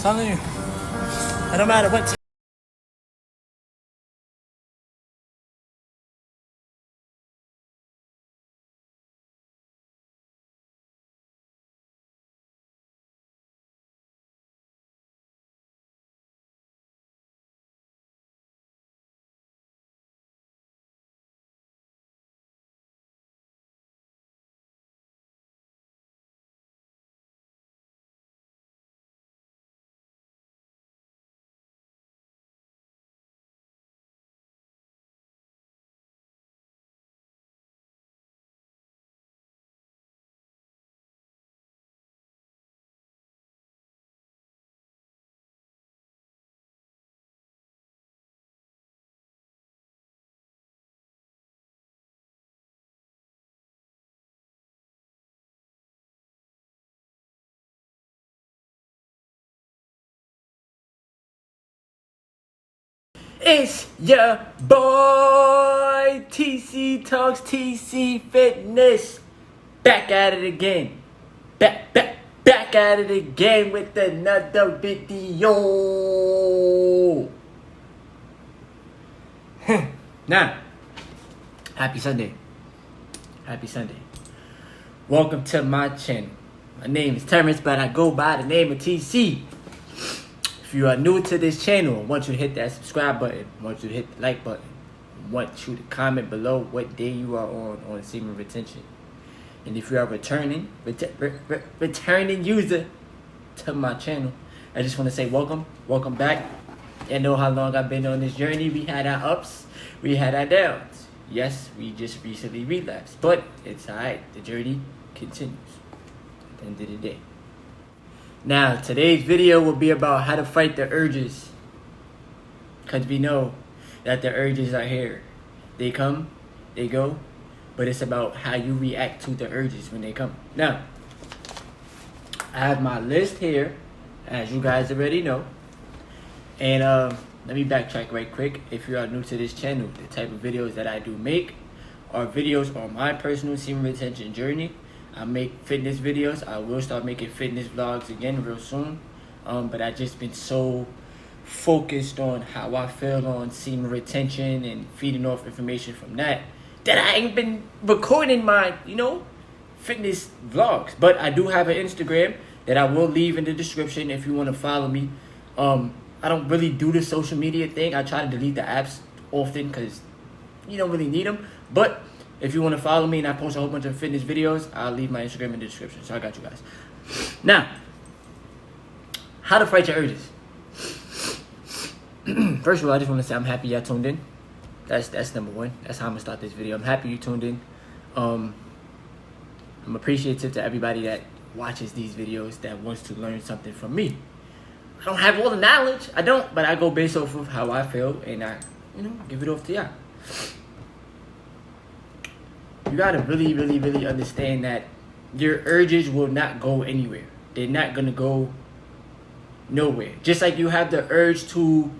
telling you, it don't matter what. It's your boy TC Talks TC Fitness, back at it again, back at it again with another video. Now, happy Sunday, welcome to my channel. My name is Terrence, but I go by the name of TC. If you are new to this channel, I want you to hit that subscribe button. I want you to hit the like button. I want you to comment below what day you are on semen retention. And if you are returning user to my channel, I just want to say welcome back. You know how long I've been on this journey. We had our ups, we had our downs. Yes, we just recently relapsed, but it's alright. The journey continues at the end of the day. Now, today's video will be about how to fight the urges. Because we know that the urges are here. They come, they go, but it's about how you react to the urges when they come. Now, I have my list here, as you guys already know. And let me backtrack right quick. If you are new to this channel, the type of videos that I do make are videos on my personal semen retention journey. I make fitness videos. I will start making fitness vlogs again real soon. But I just been so focused on how I feel on semen retention and feeding off information from that I ain't been recording my, fitness vlogs. But I do have an Instagram that I will leave in the description if you want to follow me. I don't really do the social media thing. I try to delete the apps often because you don't really need them. But if you want to follow me and I post a whole bunch of fitness videos, I'll leave my Instagram in the description. So I got you guys. Now, how to fight your urges. First of all, I just want to say I'm happy y'all tuned in. That's number one. That's how I'm going to start this video. I'm happy you tuned in. I'm appreciative to everybody that watches these videos that wants to learn something from me. I don't have all the knowledge. I don't, but I go based off of how I feel and I, give it off to y'all. You gotta really understand that your urges will not go anywhere. They're not gonna go nowhere. Just like you have the urge to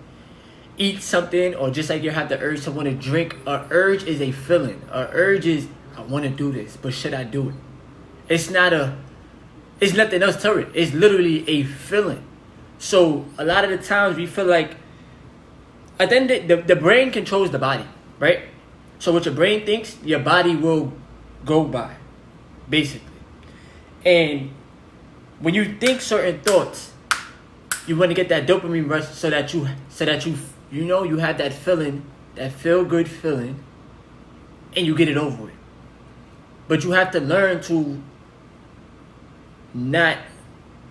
eat something, or just like you have the urge to want to drink. An urge is a feeling. An urge is, I want to do this, but should I do it? It's nothing else to it. It's literally a feeling. So a lot of the times we feel like, at the end the brain controls the body, right? So what your brain thinks, your body will go by, basically. And when you think certain thoughts, you want to get that dopamine rush so that you have that feeling, that feel good feeling, and you get it over with. But you have to learn to not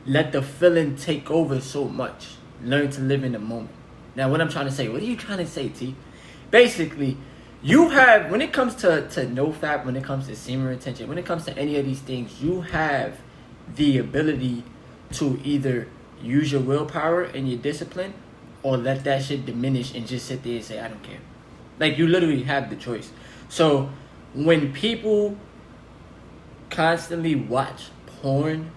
let the feeling take over so much. Learn to live in the moment. Now, what I'm trying to say, what are you trying to say, T? Basically, you have, when it comes to NoFap, when it comes to semen retention, when it comes to any of these things, you have the ability to either use your willpower and your discipline, or let that shit diminish and just sit there and say, I don't care. Like, you literally have the choice. So, when people constantly watch porn,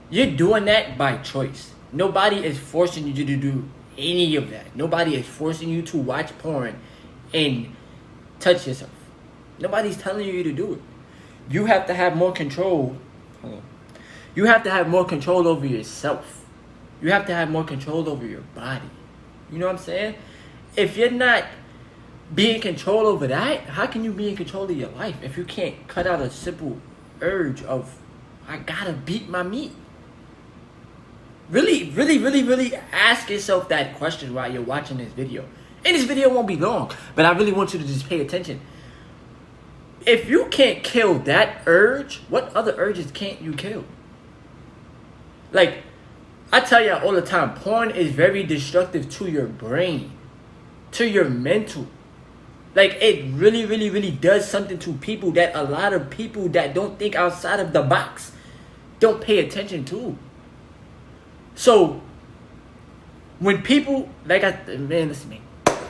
you're doing that by choice. Nobody is forcing you to do any of that. Nobody is forcing you to watch porn and touch yourself. Nobody's telling you to do it. You have to have more control. You have to have more control over yourself. You have to have more control over your body. You know what I'm saying? If you're not being in control over that, how can you be in control of your life if you can't cut out a simple urge of, I gotta beat my meat? Really, really, really, really ask yourself that question while you're watching this video. And this video won't be long, but I really want you to just pay attention. If you can't kill that urge, what other urges can't you kill? Like, I tell y'all all the time, porn is very destructive to your brain, to your mental. Like, it really, really, really does something to people that a lot of people that don't think outside of the box don't pay attention to. So, when people, like, man, listen to me.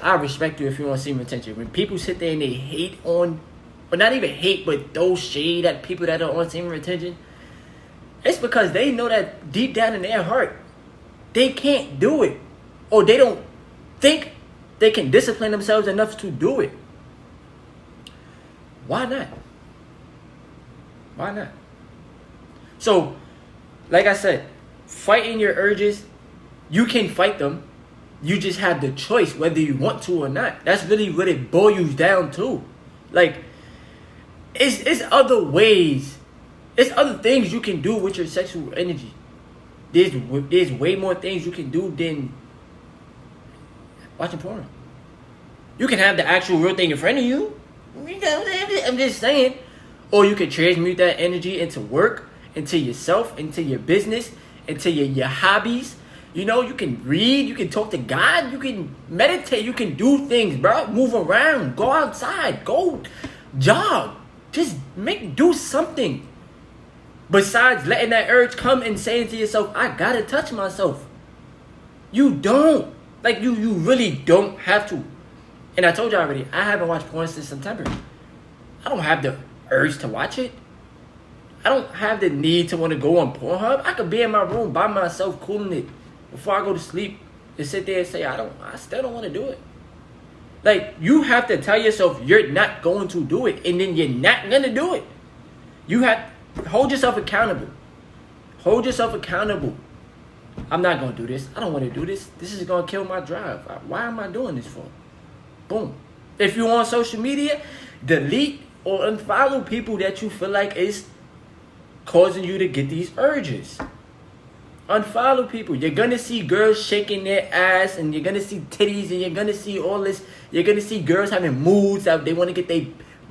I respect you if you want to see my attention. When people sit there and they hate on, or not even hate, but throw shade at people that are on semen retention, it's because they know that deep down in their heart, they can't do it. Or they don't think they can discipline themselves enough to do it. Why not? Why not? So, like I said, fighting your urges, you can fight them. You just have the choice whether you want to or not. That's really what it boils down to. Like, it's other ways. It's other things you can do with your sexual energy. There's way more things you can do than watching porn. You can have the actual real thing in front of you. I'm just saying. Or you can transmute that energy into work, into yourself, into your business, into your hobbies. You know, you can read, you can talk to God, you can meditate, you can do things, bro. Move around, go outside, go jog. Just do something. Besides letting that urge come and saying to yourself, I gotta touch myself. You don't. Like, you really don't have to. And I told you already, I haven't watched porn since September. I don't have the urge to watch it. I don't have the need to want to go on Pornhub. I could be in my room by myself, cooling it before I go to sleep, and sit there and say, I still don't want to do it. Like, you have to tell yourself you're not going to do it, and then you're not going to do it. You have hold yourself accountable. Hold yourself accountable. I'm not going to do this. I don't want to do this. This is going to kill my drive. Why am I doing this for? Boom. If you're on social media, delete or unfollow people that you feel like is causing you to get these urges. Unfollow people. You're going to see girls shaking their ass, and you're going to see titties, and you're going to see all this. You're going to see girls having moods that they want to get their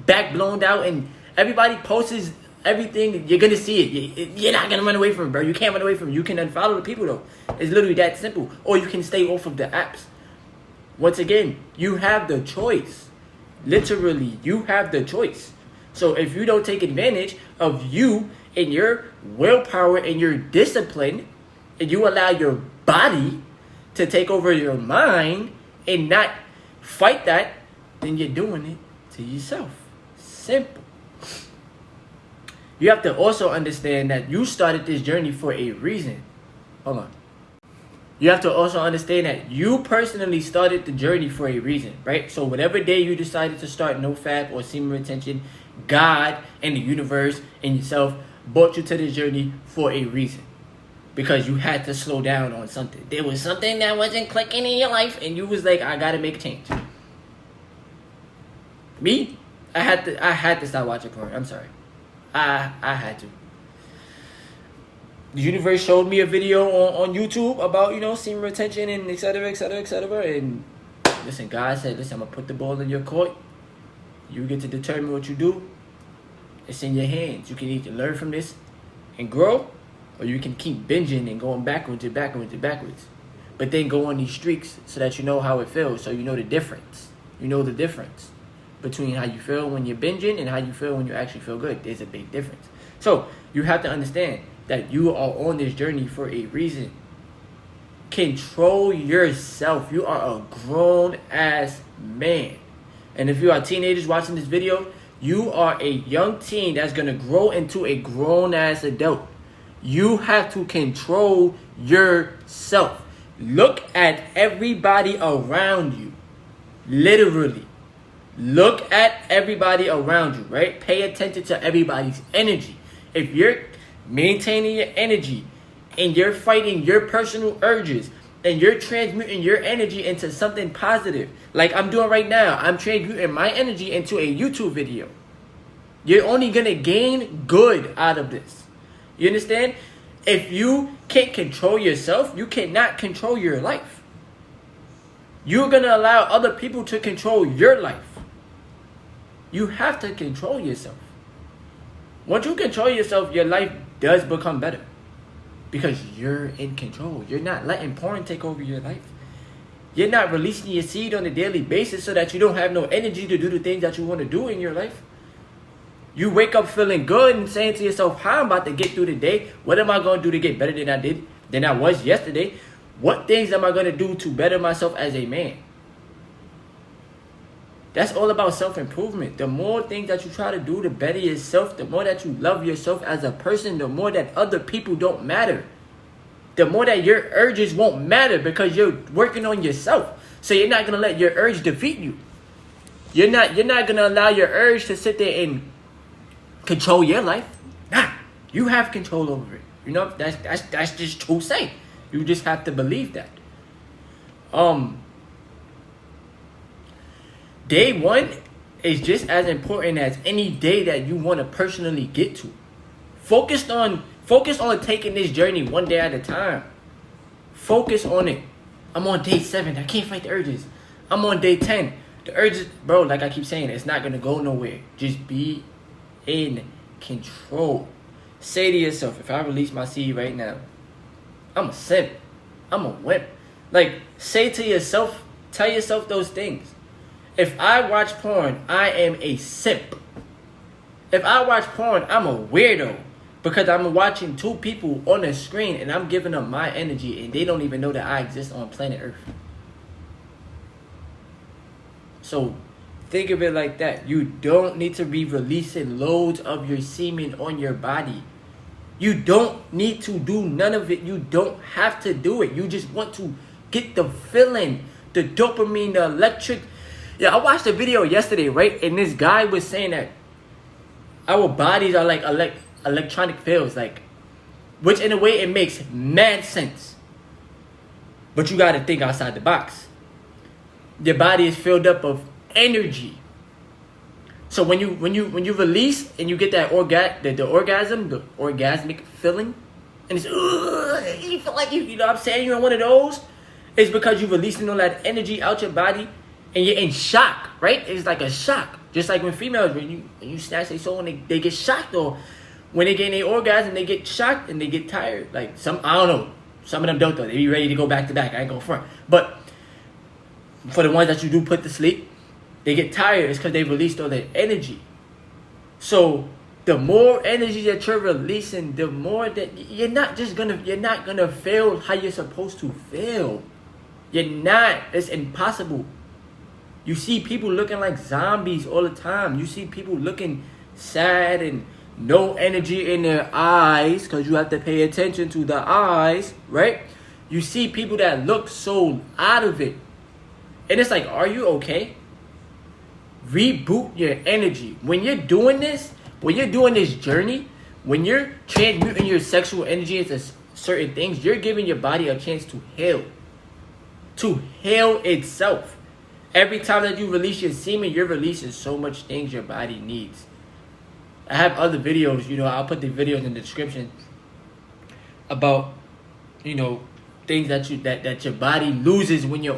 back blown out, and everybody posts everything. You're going to see it. You're not going to run away from it, bro. You can't run away from it. You can unfollow the people, though. It's literally that simple. Or you can stay off of the apps. Once again, you have the choice. Literally, you have the choice. So if you don't take advantage of you and your willpower and your discipline, and you allow your body to take over your mind and not fight that, then you're doing it to yourself. Simple. You have to also understand that you started this journey for a reason. Hold on. You have to also understand that you personally started the journey for a reason, right? So whatever day you decided to start NoFap or semen retention, God and the universe and yourself brought you to this journey for a reason. Because you had to slow down on something. There was something that wasn't clicking in your life, and you was like, I gotta make a change. Me? I had to stop watching porn. I'm sorry. I had to. The universe showed me a video on YouTube about, semen retention and et cetera, et cetera, et cetera. And listen, God said, listen, I'm going to put the ball in your court. You get to determine what you do. It's in your hands. You can either learn from this and grow, or you can keep binging and going backwards and backwards and backwards. But then go on these streaks so that you know how it feels, so you know the difference. You know the difference between how you feel when you're binging and how you feel when you actually feel good. There's a big difference. So you have to understand that you are on this journey for a reason. Control yourself. You are a grown-ass man. And if you are teenagers watching this video, you are a young teen that's going to grow into a grown-ass adult. You have to control yourself. Look at everybody around you. Literally. Look at everybody around you, right? Pay attention to everybody's energy. If you're maintaining your energy and you're fighting your personal urges, and you're transmuting your energy into something positive, like I'm doing right now. I'm transmuting my energy into a YouTube video. You're only gonna gain good out of this. You understand? If you can't control yourself, you cannot control your life. You're gonna allow other people to control your life. You have to control yourself. Once you control yourself, your life does become better. Because you're in control. You're not letting porn take over your life. You're not releasing your seed on a daily basis so that you don't have no energy to do the things that you want to do in your life. You wake up feeling good and saying to yourself, how I'm about to get through the day? What am I going to do to get better than I was yesterday? What things am I going to do to better myself as a man? That's all about self-improvement. The more things that you try to do to better yourself, the more that you love yourself as a person, the more that other people don't matter. The more that your urges won't matter because you're working on yourself. So you're not going to let your urge defeat you. You're not going to allow your urge to sit there and control your life. Nah, you have control over it. You know, that's just true say. You just have to believe that. Day one is just as important as any day that you want to personally get to. Focus on taking this journey one day at a time. Focus on it. I'm on day 7. I can't fight the urges. I'm on day 10. The urges, bro, like I keep saying, it's not going to go nowhere. Just be in control. Say to yourself, if I release my seed right now, I'm a simp. I'm a wimp. Like, say to yourself, tell yourself those things. If I watch porn, I am a simp. If I watch porn, I'm a weirdo. Because I'm watching 2 people on a screen and I'm giving them my energy and they don't even know that I exist on planet Earth. So think of it like that. You don't need to be releasing loads of your semen on your body. You don't need to do none of it. You don't have to do it. You just want to get the feeling, the dopamine, the electric. Yeah, I watched a video yesterday, right? And this guy was saying that our bodies are like electronic fields, like, which in a way it makes mad sense. But you gotta think outside the box. Your body is filled up of energy. So when you release and you get that the orgasm, the orgasmic feeling, and it's you feel like you know what I'm saying, you're in one of those, it's because you're releasing all that energy out your body. And you're in shock, right? It's like a shock. Just like when females, when you snatch their soul and they get shocked, or when they get their orgasm, they get shocked and they get tired. Like I don't know. Some of them don't though. They be ready to go back to back. I ain't going front. But for the ones that you do put to sleep, they get tired. It's because they released all that energy. So the more energy that you're releasing, the more that you're not gonna feel how you're supposed to feel. You're not. It's impossible. You see people looking like zombies all the time. You see people looking sad and no energy in their eyes, because you have to pay attention to the eyes, right? You see people that look so out of it. And it's like, are you okay? Reboot your energy. When you're doing this journey, when you're transmuting your sexual energy into certain things, you're giving your body a chance to heal. To heal itself. Every time that you release your semen, you're releasing so much things your body needs. I have other videos, I'll put the videos in the description about, things that your body loses when you're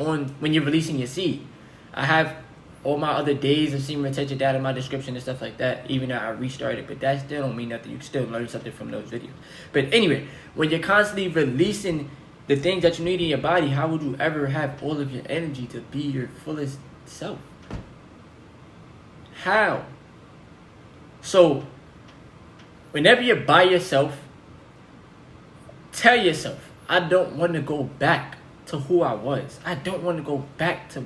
releasing your seed. I have all my other days of semen retention down in my description and stuff like that, even though I restarted, but that still don't mean nothing. You can still learn something from those videos. But anyway, when you're constantly releasing the things that you need in your body, how would you ever have all of your energy to be your fullest self? How? So, whenever you're by yourself, tell yourself, I don't want to go back to who I was. I don't want to go back to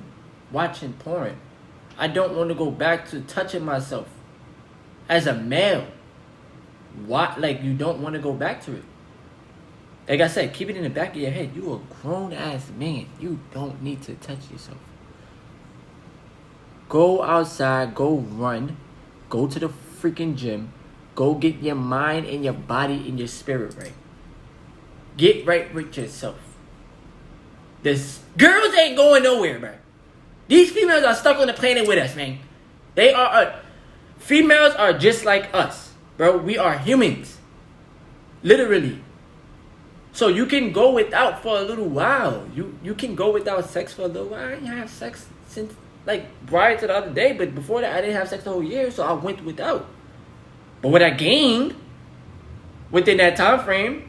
watching porn. I don't want to go back to touching myself as a male. Why? Like, you don't want to go back to it. Like I said, keep it in the back of your head. You a grown-ass man. You don't need to touch yourself. Go outside. Go run. Go to the freaking gym. Go get your mind and your body and your spirit right. Get right with yourself. This girls ain't going nowhere, bro. These females are stuck on the planet with us, man. They are females are just like us, bro. We are humans, literally. So you can go without for a little while. You can go without sex for a little while. I didn't have sex since like prior to the other day, but before that I didn't have sex the whole year, so I went without. But what I gained within that time frame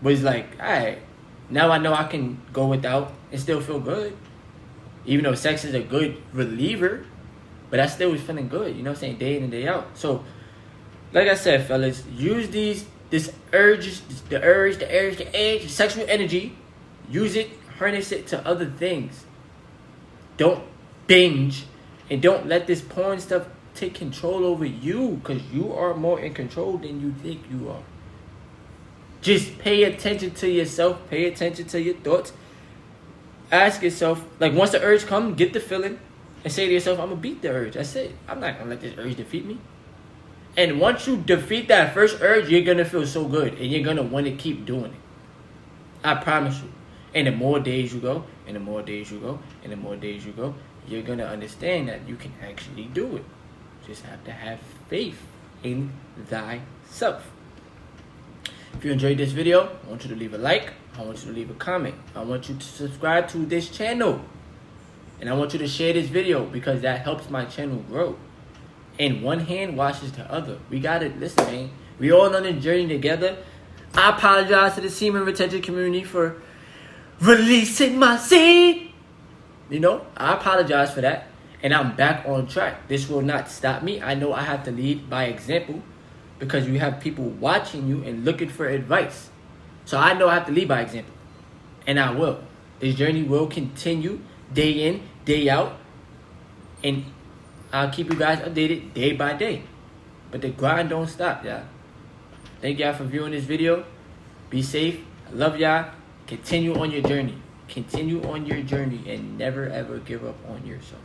was like, alright, now I know I can go without and still feel good. Even though sex is a good reliever, but I still was feeling good, you know what I'm saying, day in and day out. So, like I said, fellas, use this urges, the urge, the sexual energy, use it, harness it to other things. Don't binge, and don't let this porn stuff take control over you, because you are more in control than you think you are. Just pay attention to yourself, pay attention to your thoughts. Ask yourself, like, once the urge comes, get the feeling, and say to yourself, I'm gonna beat the urge. That's it. I'm not gonna let this urge defeat me. And once you defeat that first urge, you're gonna feel so good, and you're gonna want to keep doing it. I promise you. And the more days you go, and the more days you go, and the more days you go, you're gonna understand that you can actually do it. Just have to have faith in thyself. If you enjoyed this video, I want you to leave a like. I want you to leave a comment. I want you to subscribe to this channel. And I want you to share this video, because that helps my channel grow. And one hand washes the other. We gotta, listen, man. We all on this journey together. I apologize to the semen retention community for releasing my seed. You know, I apologize for that. And I'm back on track. This will not stop me. I know I have to lead by example, because you have people watching you and looking for advice. So I know I have to lead by example. And I will. This journey will continue day in, day out. And I'll keep you guys updated day by day. But the grind don't stop, y'all. Thank y'all for viewing this video. Be safe. I love y'all. Continue on your journey. Continue on your journey, and never ever give up on yourself.